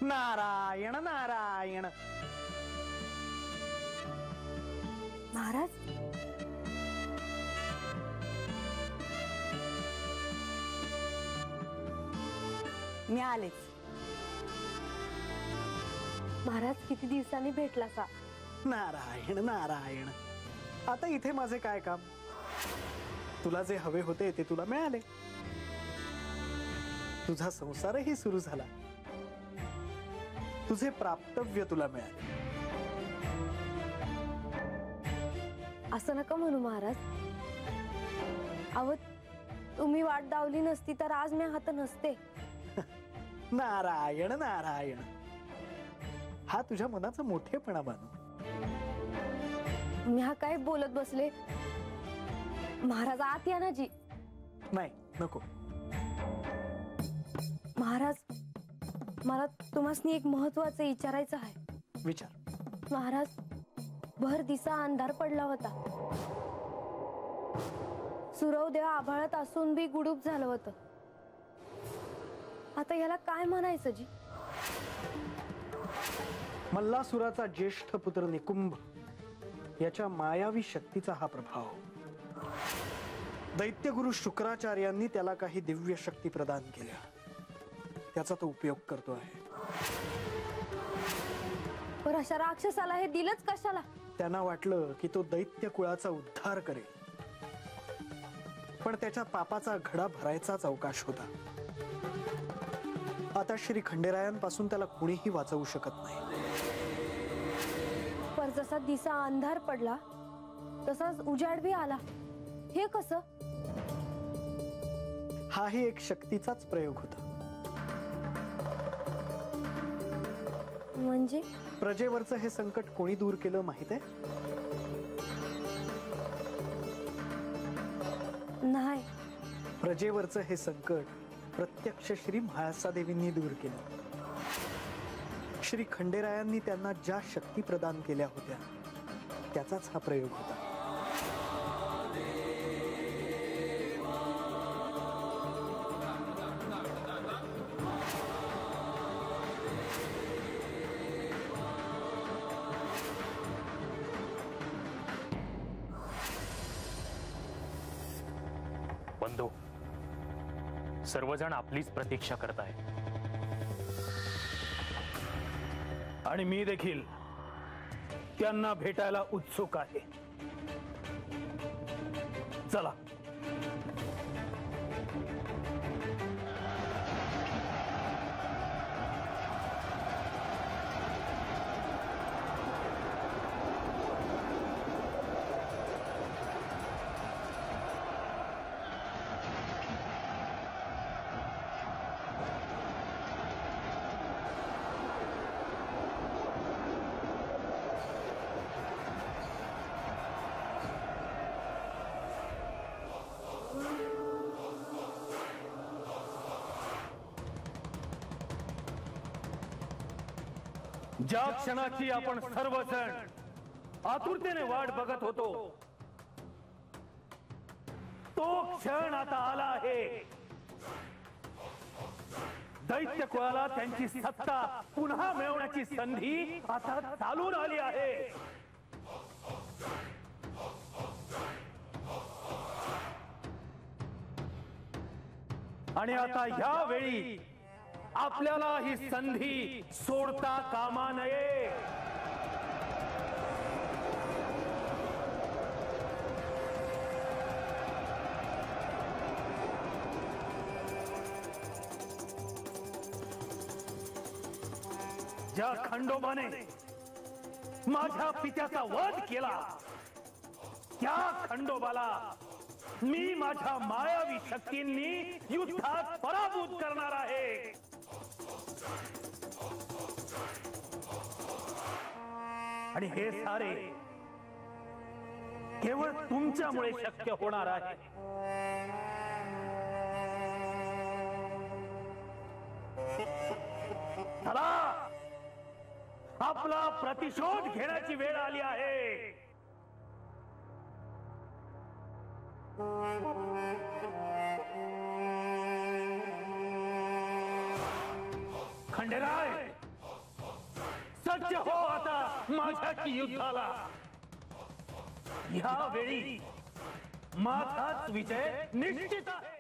नारायण नारायण। महाराज, मी आलेच। महाराज किती दिवसांनी भेटला सा। नारायण नारायण। आता इथे माझे काय काम? तुला जे हवे होते ते तुला मिळाले, तुझा संसारही सुरू झाला, तुझे प्राप्तव्य तुला मिळाले। असं नका म्हणू महाराज। अहो, तुम्ही वाट दावली नसती तर आज मी हात नसते। नारायण नारायण। हा तुझ्या मनाचा मोठेपणा मानू। मी हा काय बोलत बसले? महाराज आत या ना जी। नाही नको। महाराज, मला तुम्हासनी एक महत्वाचं विचारायचं आहे। विचार। महाराज, भर दिसा अंधार पडला होता, सूर्योदय आभाळात असून बी गुडूप झालं होतं। आता याला काय म्हणायचं जी? मल्लासुराचा ज्येष्ठ पुत्र निकुंभ याच्या मायावी शक्तीचा हा प्रभाव। दैत्यगुरु शुक्राचार्यांनी त्याला काही दिव्य शक्ती प्रदान केल्या, त्याचा तो उपयोग करतो आहे। पर अशा राक्षसाला हे दिलंच कशाला? त्यांना वाटलं की तो दैत्य कुळाचा उद्धार करेल, पण त्याच्या पापाचा घडा भरायचाच अवकाश होता। आता श्री खंडेरायांपासून त्याला कुणीही वाचवू शकत नाही। पर जसा दिसा अंधार पडला तसाच उजाड भी आला, हे कसं? हाही एक शक्तीचाच प्रयोग होता। म्हणजे प्रजेवरचं हे संकट कोणी दूर केलं माहित आहे? नाही। प्रजेवरचं हे संकट प्रत्यक्ष श्री म्हाळसादेवींनी दूर केलं। श्री खंडेरायांनी त्यांना ज्या शक्ती प्रदान केल्या होत्या त्याचाच हा प्रयोग होता। बंधू, सर्वजण आपलीच प्रतीक्षा करत आहेत आणि मी देखील त्यांना भेटायला उत्सुक आहे। चला। ज्या क्षणाची आपण सर्वजण आतुरतेने वाट बघत होतो तो क्षण आता आला आहे। दैत्य कुळाला त्यांची सत्ता पुन्हा मिळवण्याची संधी आता चालून आली आहे। आणि आता या वेळी आपल्याला ही संधी सोडता कामा नये। ज्या खंडोबाने माझ्या पित्याचा वध केला त्या खंडोबाला मी माझ्या मायावी शक्तींनी युद्धात पराभूत करणार आहे। आणि हे सारे केवळ तुमच्यामुळे शक्य होणार आहे। चला, आपला प्रतिशोध घेण्याची वेळ आली आहे। खंडेराय, सज्ज हो आता माझ्याशी युद्धाला. यावेळी माझाच विजय निश्चित आहे.